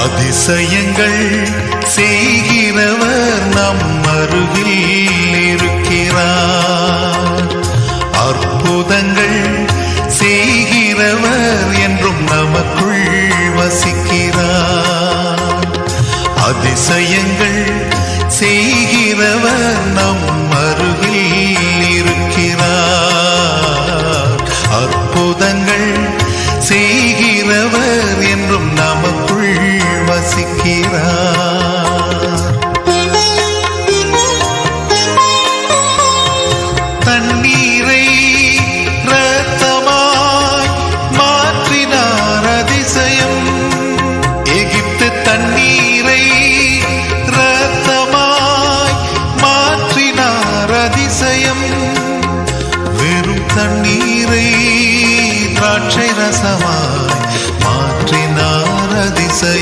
அதிசயங்கள் செய்கிறவர் நம் அருகில் இருக்கிறார். அற்புதங்கள் செய்கிறவர் என்றும் நமக்குள் வசிக்கிறார். அதிசயங்கள் செய்கிறவர் நம் அருகில் இருக்கிறார். அற்புதங்கள் செய்கிறவர் என்றும் நமக்குள் வசிக்கிறார். தண்ணீரை இரத்தமாய் மாற்றினார் அதிசயம். எகிப்து தண்ணீரை இரத்தமாய் மாற்றினார் அதிசயம். வெறும் தண்ணீரை திராட்சை ரசமாய்